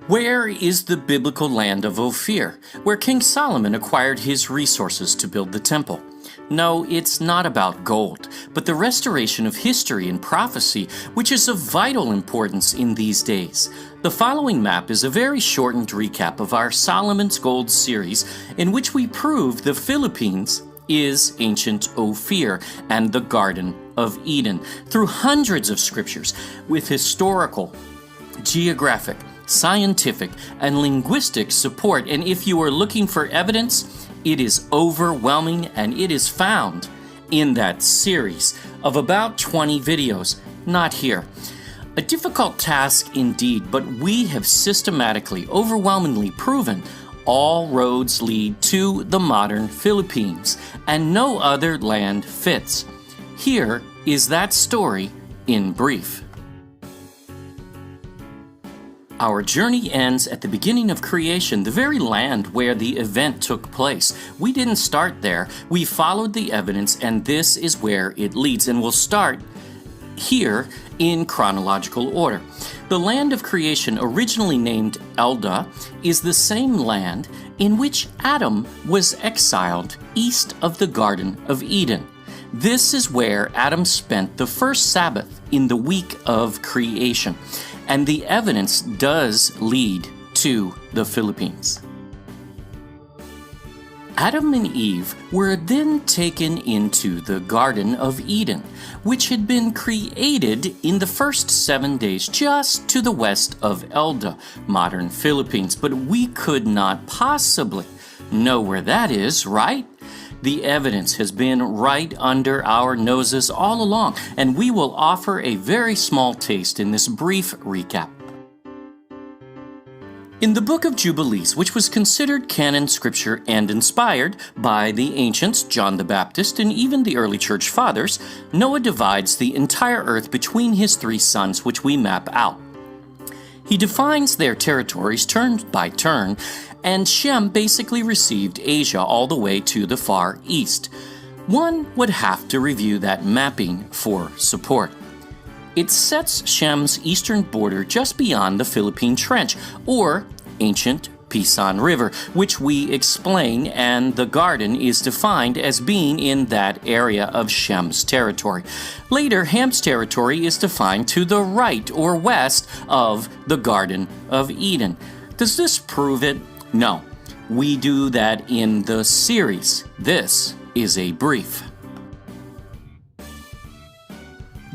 Where is the biblical land of Ophir, where King Solomon acquired his resources to build the temple? No, it's not about gold, but the restoration of history and prophecy, which is of vital importance in these days. The following map is a very shortened recap of our Solomon's Gold series, in which we prove the Philippines is ancient Ophir and the Garden of Eden through hundreds of scriptures with historical, geographic, scientific, and linguistic support. And if you are looking for evidence, it is overwhelming, and it is found in that series of about 20 videos, not here. A difficult task indeed, but we have systematically, overwhelmingly proven all roads lead to the modern Philippines, and no other land fits. Here is that story in brief. Our journey ends at the beginning of creation, the very land where the event took place. We didn't start there. We followed the evidence, and this is where it leads. And we'll start here in chronological order. The land of creation, originally named Elda, is the same land in which Adam was exiled east of the Garden of Eden. This is where Adam spent the first Sabbath in the week of creation. And the evidence does lead to the Philippines. Adam and Eve were then taken into the Garden of Eden, which had been created in the first 7 days just to the west of Elda, modern Philippines. But we could not possibly know where that is, right? The evidence has been right under our noses all along, and we will offer a very small taste in this brief recap. In the book of Jubilees, which was considered canon scripture and inspired by the ancients, John the Baptist, and even the early church fathers, Noah divides the entire earth between his 3 sons, which we map out. He defines their territories turn by turn, and Shem basically received Asia all the way to the far east. One would have to review that mapping for support. It sets Shem's eastern border just beyond the Philippine Trench, or ancient Pisan River, which we explain, and the garden is defined as being in that area of Shem's territory. Later, Ham's territory is defined to the right or west of the Garden of Eden. Does this prove it? No. We do that in the series. This is a brief.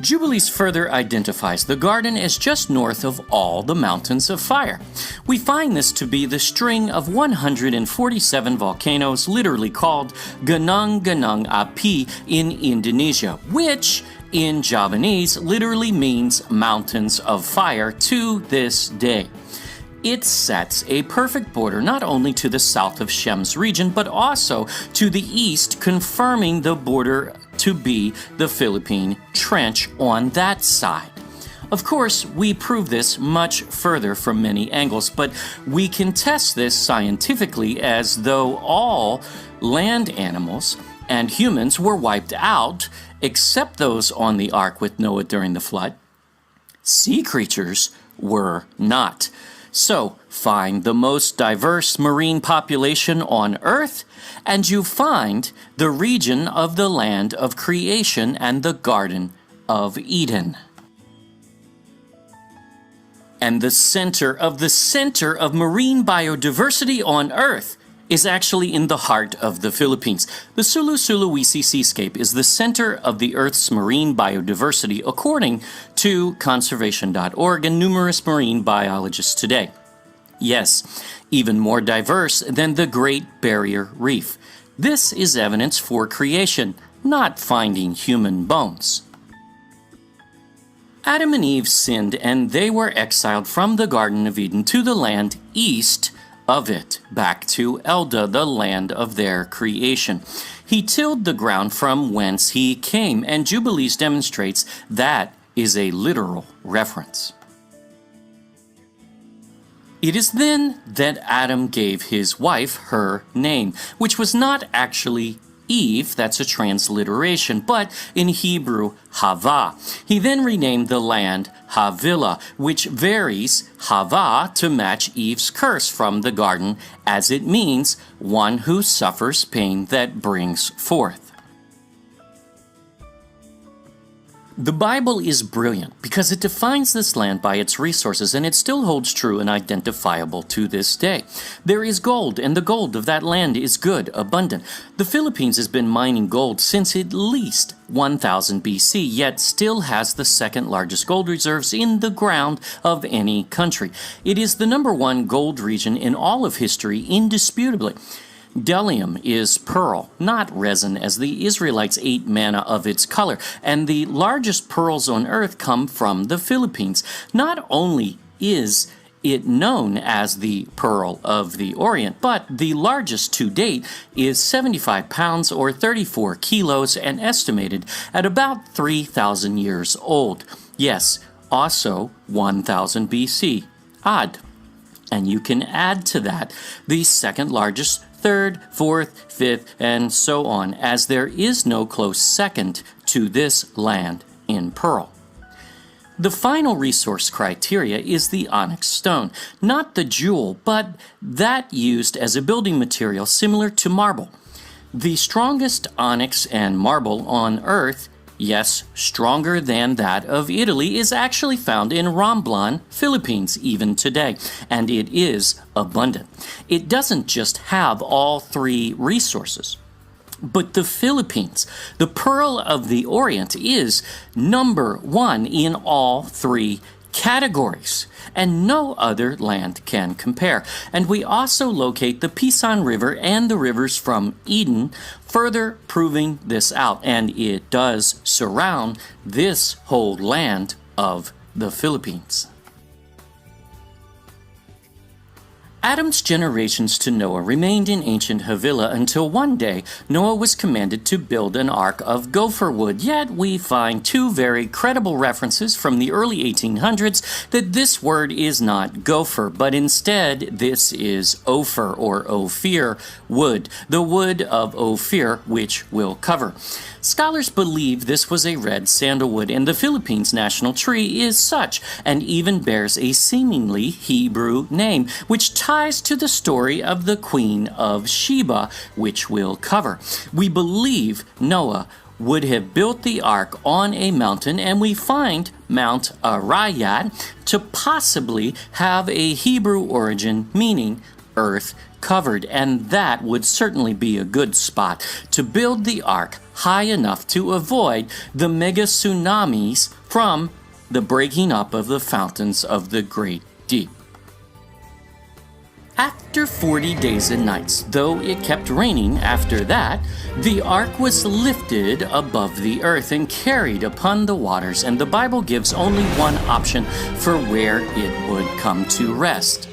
Jubilees further identifies the garden as just north of all the mountains of fire. We find this to be the string of 147 volcanoes, literally called Gunung Gunung Api in Indonesia, which in Javanese literally means mountains of fire to this day. It sets a perfect border not only to the south of Shem's region, but also to the east, confirming the border to be the Philippine Trench on that side. Of course, we prove this much further from many angles, but we can test this scientifically as though all land animals and humans were wiped out, except those on the ark with Noah during the flood. Sea creatures were not. So, find the most diverse marine population on Earth, and you find the region of the land of creation and the Garden of Eden. And the center of marine biodiversity on Earth is actually in the heart of the Philippines. The Sulu-Sulawesi seascape is the center of the Earth's marine biodiversity, according to conservation.org and numerous marine biologists today. Yes, even more diverse than the Great Barrier Reef. This is evidence for creation, not finding human bones. Adam and Eve sinned, and they were exiled from the Garden of Eden to the land east of it, back to Elda, the land of their creation. He tilled the ground from whence he came, and Jubilees demonstrates that is a literal reference. It is then that Adam gave his wife her name, which was not actually Eve, that's a transliteration, but in Hebrew, Hava. He then renamed the land Havilah, which varies Hava to match Eve's curse from the garden, as it means one who suffers pain that brings forth. The Bible is brilliant because it defines this land by its resources, and it still holds true and identifiable to this day. There is gold, and the gold of that land is good, abundant. The Philippines has been mining gold since at least 1000 BC, yet still has the second largest gold reserves in the ground of any country. It is the #1 gold region in all of history, indisputably. Bdellium is pearl, not resin, as the Israelites ate manna of its color, and the largest pearls on earth come from the Philippines. Not only is it known as the Pearl of the Orient, but the largest to date is 75 pounds or 34 kilos and estimated at about 3,000 years old. Yes, also 1000 BC. Odd. And you can add to that the second largest, third, fourth, fifth, and so on, as there is no close second to this land in pearl. The final resource criteria is the onyx stone, not the jewel, but that used as a building material similar to marble. The strongest onyx and marble on earth, yes, stronger than that of Italy, is actually found in Romblon, Philippines, even today, and it is abundant. It doesn't just have all three resources, but the Philippines, the Pearl of the Orient, is #1 in all three categories, and no other land can compare. And we also locate the Pisan River and the rivers from Eden, further proving this out, and it does surround this whole land of the Philippines. Adam's generations to Noah remained in ancient Havilah until one day Noah was commanded to build an ark of gopher wood, yet we find two very credible references from the early 1800s that this word is not gopher, but instead this is Ophir or Ophir wood, the wood of Ophir, which we'll cover. Scholars believe this was a red sandalwood, and the Philippines' national tree is such, and even bears a seemingly Hebrew name, which ties to the story of the Queen of Sheba, which we'll cover. We believe Noah would have built the ark on a mountain, and we find Mount Arayat to possibly have a Hebrew origin, meaning earth covered, and that would certainly be a good spot to build the ark high enough to avoid the mega tsunamis from the breaking up of the fountains of the great deep. After 40 days and nights, though it kept raining after that, the ark was lifted above the earth and carried upon the waters, and the Bible gives only one option for where it would come to rest.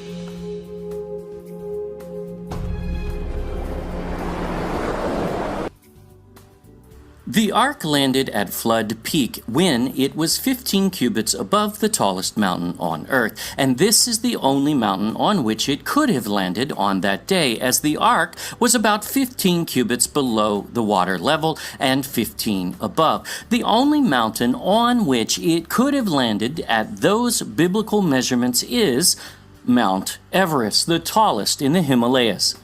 The ark landed at Flood Peak when it was 15 cubits above the tallest mountain on earth, and this is the only mountain on which it could have landed on that day, as the ark was about 15 cubits below the water level and 15 above. The only mountain on which it could have landed at those biblical measurements is Mount Everest, the tallest in the Himalayas.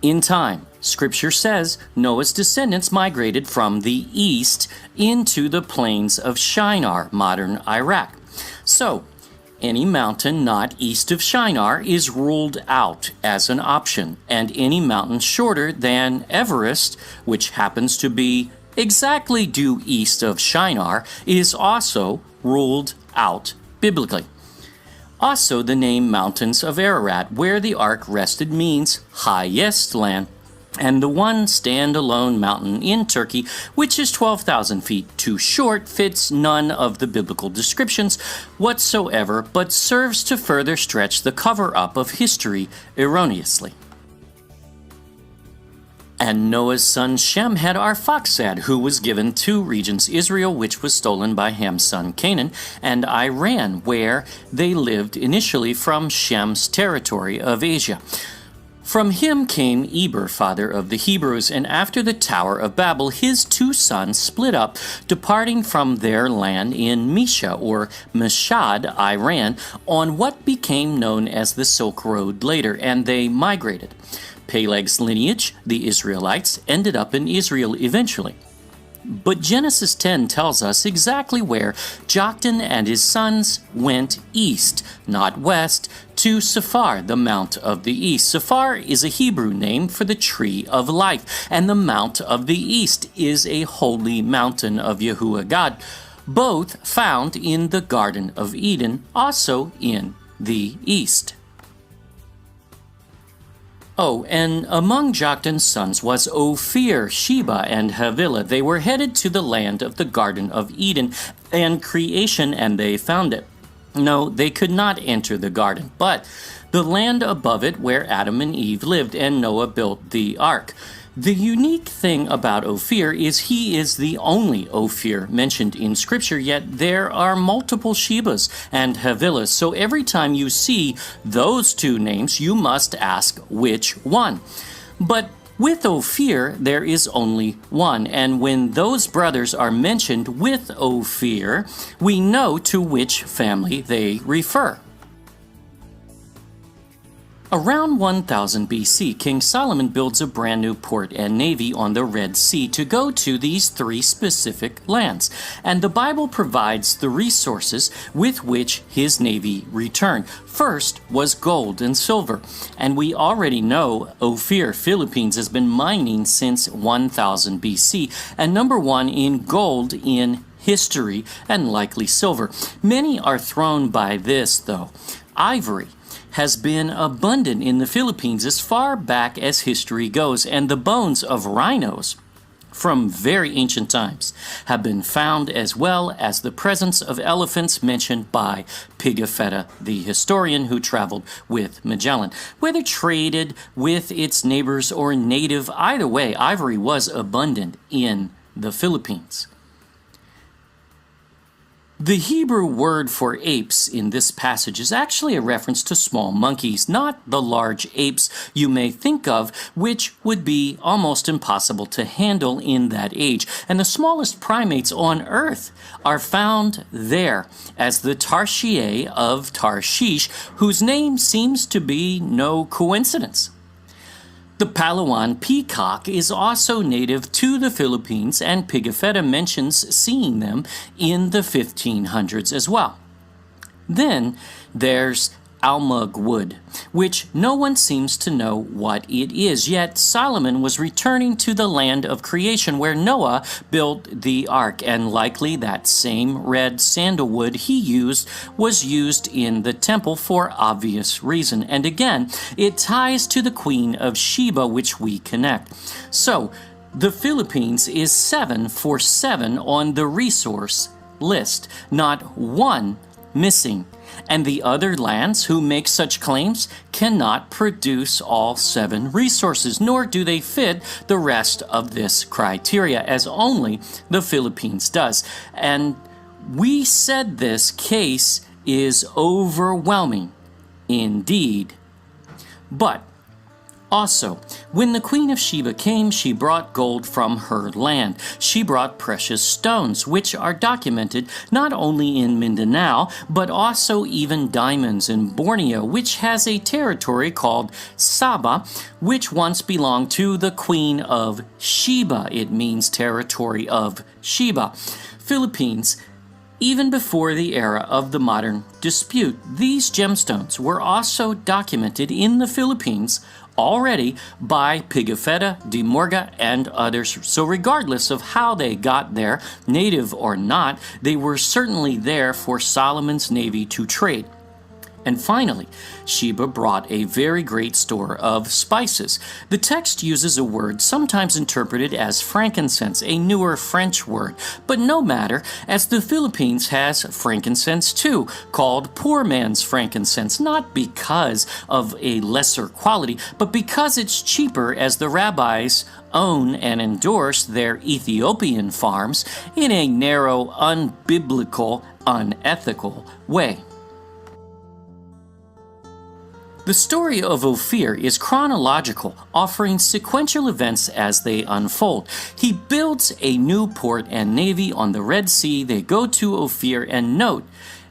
In time, Scripture says Noah's descendants migrated from the east into the plains of Shinar, modern Iraq. So, any mountain not east of Shinar is ruled out as an option, and any mountain shorter than Everest, which happens to be exactly due east of Shinar, is also ruled out biblically. Also, the name Mountains of Ararat, where the ark rested, means highest land, and the one standalone mountain in Turkey, which is 12,000 feet too short, fits none of the biblical descriptions whatsoever, but serves to further stretch the cover-up of history erroneously. And Noah's son Shem had Arphaxad, who was given two regions, Israel, which was stolen by Ham's son Canaan, and Iran, where they lived initially from Shem's territory of Asia. From him came Eber, father of the Hebrews, and after the Tower of Babel, his two sons split up, departing from their land in Mesha, or Mashhad, Iran, on what became known as the Silk Road later, and they migrated. Peleg's lineage, the Israelites, ended up in Israel eventually. But Genesis 10 tells us exactly where Joktan and his sons went east, not west, to Sephar, the Mount of the East. Sephar is a Hebrew name for the tree of life, and the Mount of the East is a holy mountain of Yahuwah God, both found in the Garden of Eden, also in the east. Oh, and among Joktan's sons was Ophir, Sheba, and Havilah. They were headed to the land of the Garden of Eden and creation, and they found it. No, they could not enter the garden, but the land above it where Adam and Eve lived, and Noah built the ark. The unique thing about Ophir is he is the only Ophir mentioned in Scripture, yet there are multiple Shebas and Havilahs, so every time you see those two names, you must ask which one. But with Ophir, there is only one, and when those brothers are mentioned with Ophir, we know to which family they refer. Around 1000 BC, King Solomon builds a brand new port and navy on the Red Sea to go to these three specific lands, and the Bible provides the resources with which his navy returned. First was gold and silver, and we already know Ophir, Philippines, has been mining since 1000 BC, and number one in gold in history and likely silver. Many are thrown by this, though. Ivory has been abundant in the Philippines as far back as history goes, and the bones of rhinos from very ancient times have been found, as well as the presence of elephants mentioned by Pigafetta, the historian who traveled with Magellan. Whether traded with its neighbors or native, either way, ivory was abundant in the Philippines. The Hebrew word for apes in this passage is actually a reference to small monkeys, not the large apes you may think of, which would be almost impossible to handle in that age. And the smallest primates on earth are found there as the Tarsier of Tarshish, whose name seems to be no coincidence. The Palawan peacock is also native to the Philippines, and Pigafetta mentions seeing them in the 1500s as well. Then there's almug wood, which no one seems to know what it is, yet Solomon was returning to the land of creation where Noah built the ark, and likely that same red sandalwood he used was used in the temple for obvious reason. And again, it ties to the Queen of Sheba, which we connect. So, the Philippines is 7 for 7 on the resource list, not one missing. And the other lands who make such claims cannot produce all 7 resources, nor do they fit the rest of this criteria, as only the Philippines does. And we said this case is overwhelming indeed. But also, when the Queen of Sheba came, she brought gold from her land. She brought precious stones, which are documented not only in Mindanao, but also even diamonds in Borneo, which has a territory called Sabah, which once belonged to the Queen of Sheba. It means territory of Sheba. Philippines. Even before the era of the modern dispute, these gemstones were also documented in the Philippines already by Pigafetta, De Morga, and others. So regardless of how they got there, native or not, they were certainly there for Solomon's navy to trade. And finally, Sheba brought a very great store of spices. The text uses a word sometimes interpreted as frankincense, a newer French word. But no matter, as the Philippines has frankincense too, called poor man's frankincense, not because of a lesser quality, but because it's cheaper, as the rabbis own and endorse their Ethiopian farms in a narrow, unbiblical, unethical way. The story of Ophir is chronological, offering sequential events as they unfold. He builds a new port and navy on the Red Sea. They go to Ophir, and note,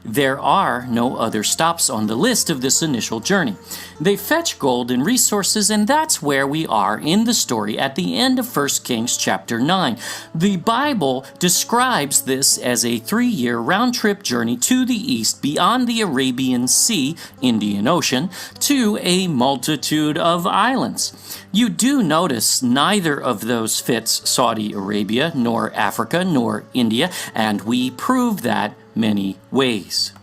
there are no other stops on the list of this initial journey. They fetch gold and resources, and that's where we are in the story at the end of 1 Kings chapter 9. The Bible describes this as a 3-year round-trip journey to the east beyond the Arabian Sea, Indian Ocean, to a multitude of islands. You do notice neither of those fits Saudi Arabia, nor Africa, nor India, and we prove that many ways.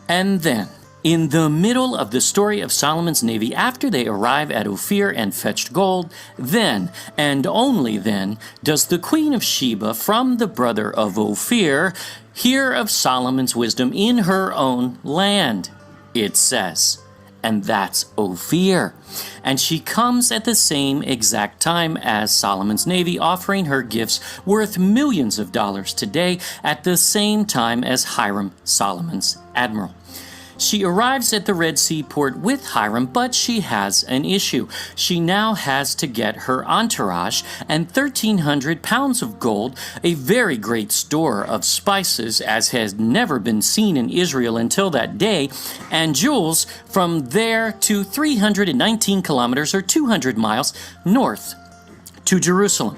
And then, in the middle of the story of Solomon's navy, after they arrive at Ophir and fetched gold, then, and only then, does the Queen of Sheba from the brother of Ophir hear of Solomon's wisdom in her own land, it says. And that's Ophir. And she comes at the same exact time as Solomon's navy, offering her gifts worth millions of dollars today at the same time as Hiram, Solomon's admiral. She arrives at the Red Sea port with Hiram, but she has an issue. She now has to get her entourage and 1,300 pounds of gold, a very great store of spices as has never been seen in Israel until that day, and jewels from there to 319 kilometers or 200 miles north to Jerusalem.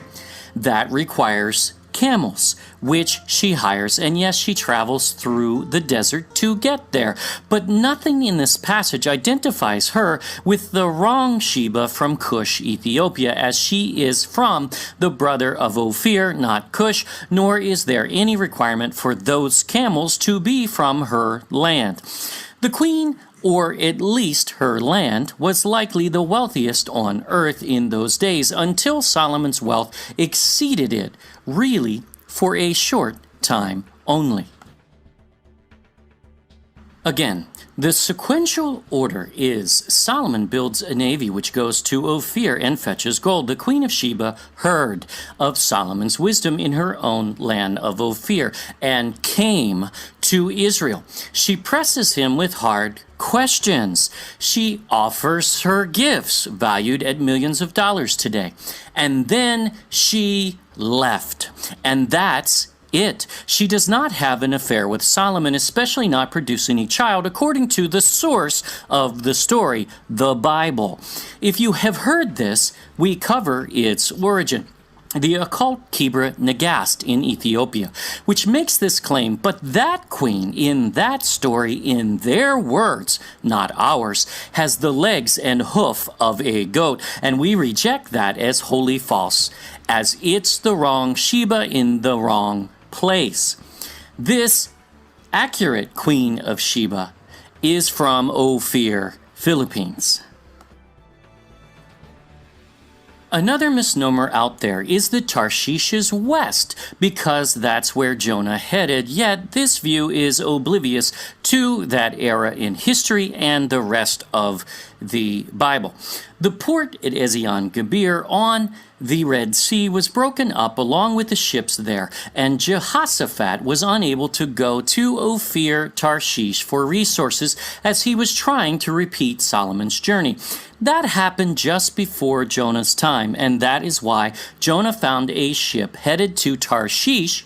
That requires camels, which she hires, and yes, she travels through the desert to get there. But nothing in this passage identifies her with the wrong Sheba from Cush, Ethiopia, as she is from the brother of Ophir, not Cush, nor is there any requirement for those camels to be from her land. The queen, or at least her land, was likely the wealthiest on earth in those days until Solomon's wealth exceeded it, really for a short time only. Again, the sequential order is Solomon builds a navy which goes to Ophir and fetches gold. The Queen of Sheba heard of Solomon's wisdom in her own land of Ophir and came to Israel. She presses him with hard questions. She offers her gifts valued at millions of dollars today. And then she left. And that's it. She does not have an affair with Solomon, especially not producing a child, according to the source of the story, the Bible. If you have heard this, we cover its origin. The occult Kibra Nagast in Ethiopia, which makes this claim, but that queen in that story, in their words, not ours, has the legs and hoof of a goat, and we reject that as wholly false, as it's the wrong Sheba in the wrong place. This accurate Queen of Sheba is from Ophir, Philippines. Another misnomer out there is that Tarshish is west, because that's where Jonah headed, yet this view is oblivious to that era in history and the rest of the Bible. The port at Ezion-Geber on the Red Sea was broken up along with the ships there, and Jehoshaphat was unable to go to Ophir, Tarshish for resources as he was trying to repeat Solomon's journey. That happened just before Jonah's time, and that is why Jonah found a ship headed to Tarshish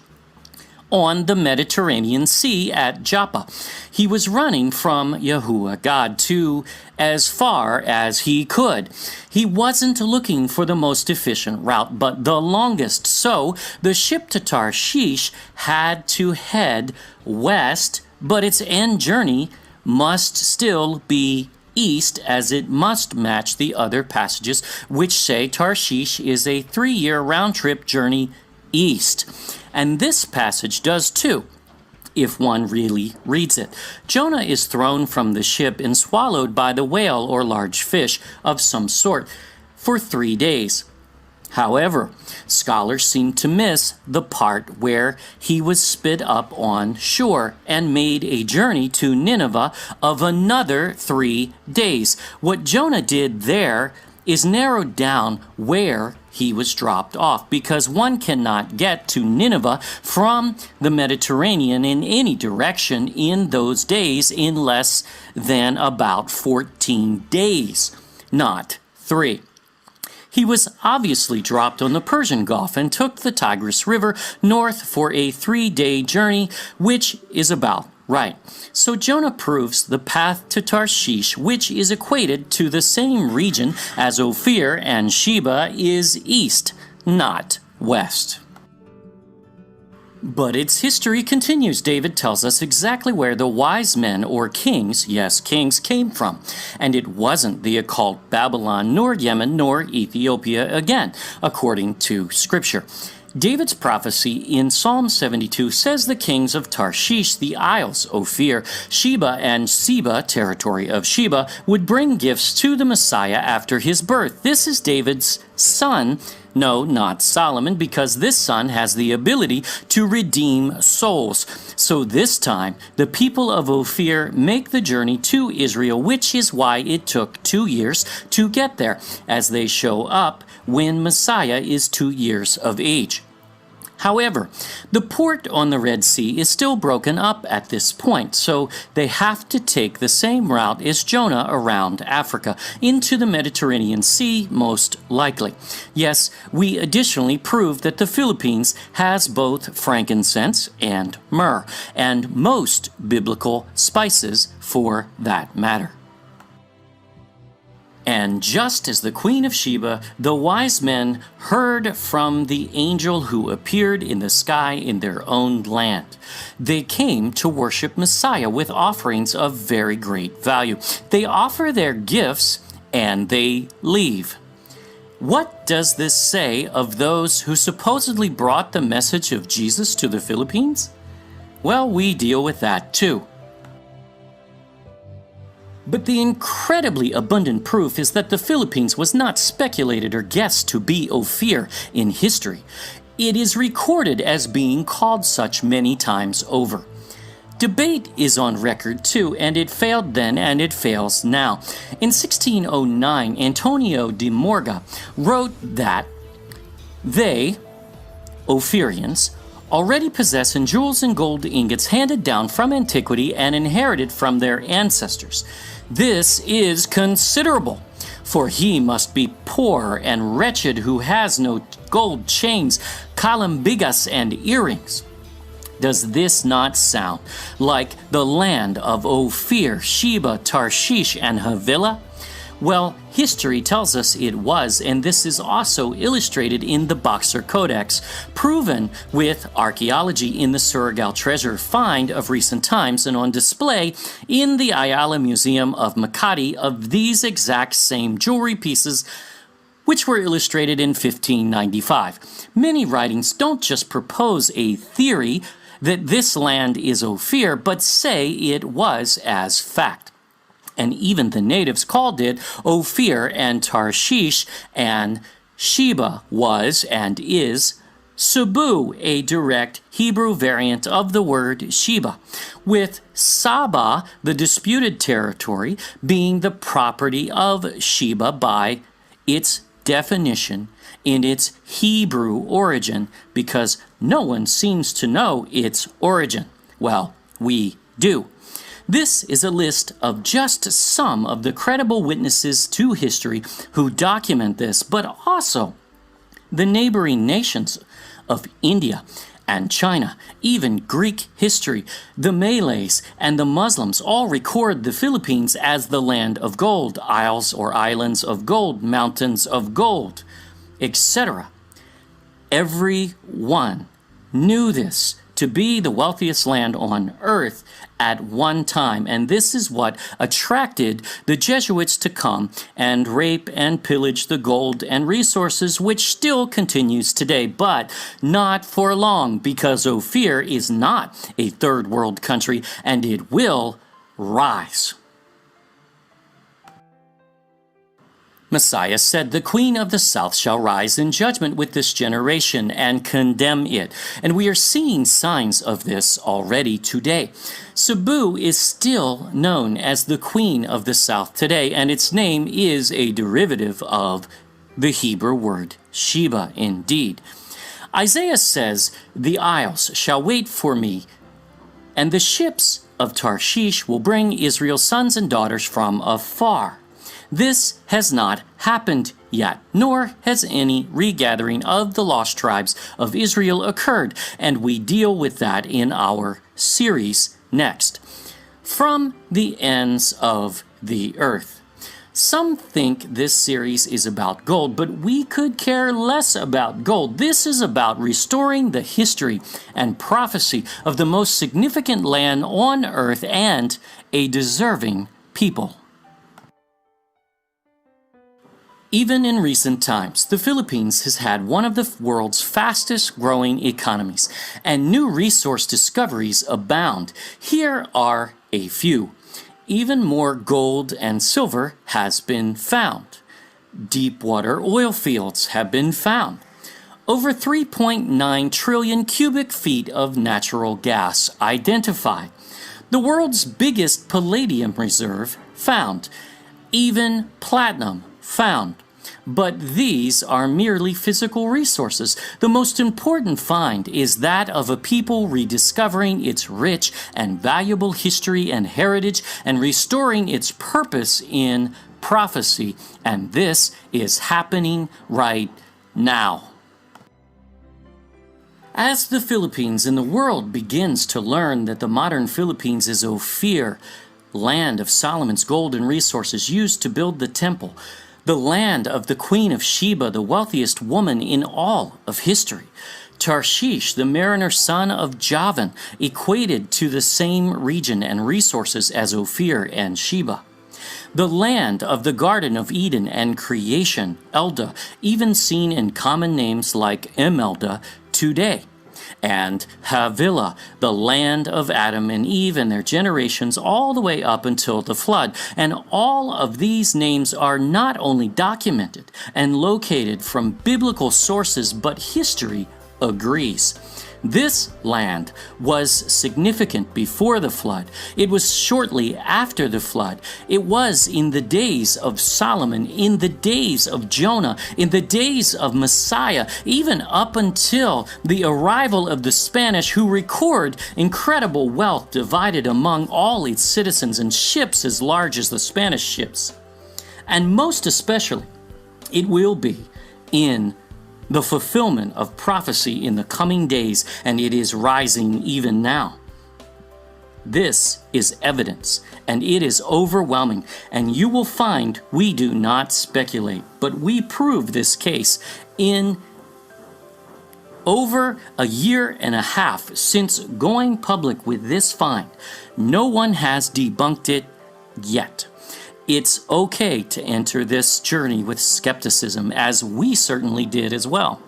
on the Mediterranean Sea at Joppa. He was running from Yahuwah God to as far as he could. He wasn't looking for the most efficient route, but the longest, so the ship to Tarshish had to head west, but its end journey must still be east, as it must match the other passages which say Tarshish is a 3-year round-trip journey east. And this passage does too, if one really reads it. Jonah is thrown from the ship and swallowed by the whale or large fish of some sort for 3 days. However, scholars seem to miss the part where he was spit up on shore and made a journey to Nineveh of another 3 days. What Jonah did there is narrowed down where he was dropped off, because one cannot get to Nineveh from the Mediterranean in any direction in those days in less than about 14 days, not 3. He was obviously dropped on the Persian Gulf and took the Tigris River north for a 3-day journey, which is about right. So Jonah proves the path to Tarshish, which is equated to the same region as Ophir and Sheba, is east, not west. But its history continues. David tells us exactly where the wise men, or kings, yes, kings, came from. And it wasn't the occult Babylon, nor Yemen, nor Ethiopia again, according to Scripture. David's prophecy in Psalm 72 says the kings of Tarshish, the isles, Ophir, Sheba, and Seba, territory of Sheba, would bring gifts to the Messiah after his birth. This is David's son. No, not Solomon, because this son has the ability to redeem souls. So this time, the people of Ophir make the journey to Israel, which is why it took 2 years to get there, as they show up when Messiah is 2 years of age. However, the port on the Red Sea is still broken up at this point, so they have to take the same route as Jonah around Africa, into the Mediterranean Sea most likely. Yes, we additionally prove that the Philippines has both frankincense and myrrh, and most biblical spices for that matter. And just as the Queen of Sheba, the wise men heard from the angel who appeared in the sky in their own land. They came to worship Messiah with offerings of very great value. They offer their gifts and they leave. What does this say of those who supposedly brought the message of Jesus to the Philippines? Well, we deal with that too. But the incredibly abundant proof is that the Philippines was not speculated or guessed to be Ophir in history. It is recorded as being called such many times over. Debate is on record too, and it failed then and it fails now. In 1609, Antonio de Morga wrote that they, Ophirians, already possess in jewels and gold ingots handed down from antiquity and inherited from their ancestors. This is considerable, for he must be poor and wretched who has no gold chains, calambigas, and earrings. Does this not sound like the land of Ophir, Sheba, Tarshish, and Havilah? Well, history tells us it was, and this is also illustrated in the Boxer Codex, proven with archaeology in the Surigao treasure find of recent times and on display in the Ayala Museum of Makati of these exact same jewelry pieces, which were illustrated in 1595. Many writings don't just propose a theory that this land is Ophir, but say it was as fact. And even the natives called it Ophir, and Tarshish and Sheba was and is Cebu, a direct Hebrew variant of the word Sheba, with Saba, the disputed territory, being the property of Sheba by its definition in its Hebrew origin, because no one seems to know its origin. Well, we do. This is a list of just some of the credible witnesses to history who document this, but also the neighboring nations of India and China, even Greek history, the Malays, and the Muslims all record the Philippines as the land of gold, isles or islands of gold, mountains of gold, etc. Everyone knew this to be the wealthiest land on earth at one time, and this is what attracted the Jesuits to come and rape and pillage the gold and resources, which still continues today, but not for long, because Ophir is not a third world country and it will rise. Messiah said, "The queen of the south shall rise in judgment with this generation and condemn it." And we are seeing signs of this already today. Cebu is still known as the queen of the south today, and its name is a derivative of the Hebrew word Sheba indeed. Isaiah says, "The isles shall wait for me, and the ships of Tarshish will bring Israel's sons and daughters from afar." This has not happened yet, nor has any regathering of the lost tribes of Israel occurred, and we deal with that in our series next. From the ends of the earth. Some think this series is about gold, but we could care less about gold. This is about restoring the history and prophecy of the most significant land on earth and a deserving people. Even in recent times, the Philippines has had one of the world's fastest growing economies, and new resource discoveries abound. Here are a few. Even more gold and silver has been found. Deepwater oil fields have been found. Over 3.9 trillion cubic feet of natural gas identified. The world's biggest palladium reserve found. Even platinum found. But these are merely physical resources. The most important find is that of a people rediscovering its rich and valuable history and heritage and restoring its purpose in prophecy. And this is happening right now. As the Philippines and the world begins to learn that the modern Philippines is Ophir, land of Solomon's gold and resources used to build the temple, the land of the Queen of Sheba, the wealthiest woman in all of history. Tarshish, the mariner son of Javan, equated to the same region and resources as Ophir and Sheba. The land of the Garden of Eden and creation, Elda, even seen in common names like Imelda today. And Havilah, the land of Adam and Eve and their generations all the way up until the flood. And all of these names are not only documented and located from biblical sources, but history agrees. This land was significant before the flood. It was shortly after the flood. It was in the days of Solomon, in the days of Jonah, in the days of Messiah, even up until the arrival of the Spanish, who record incredible wealth divided among all its citizens and ships as large as the Spanish ships. And most especially, it will be in the fulfillment of prophecy in the coming days, and it is rising even now. This is evidence, and it is overwhelming, and you will find we do not speculate, but we prove this case in over a year and a half since going public with this find. No one has debunked it yet. It's okay to enter this journey with skepticism, as we certainly did as well.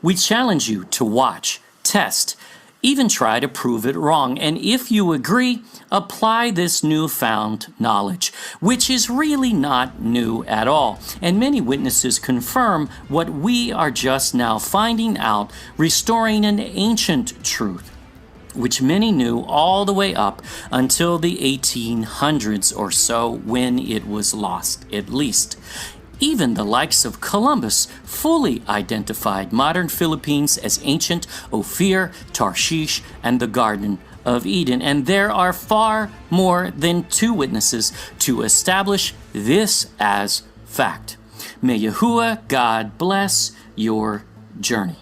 We challenge you to watch, test, even try to prove it wrong. And if you agree, apply this newfound knowledge, which is really not new at all. And many witnesses confirm what we are just now finding out, restoring an ancient truth, which many knew all the way up until the 1800s or so, when it was lost, at least. Even the likes of Columbus fully identified modern Philippines as ancient Ophir, Tarshish, and the Garden of Eden. And there are far more than two witnesses to establish this as fact. May Yahuwah God bless your journey.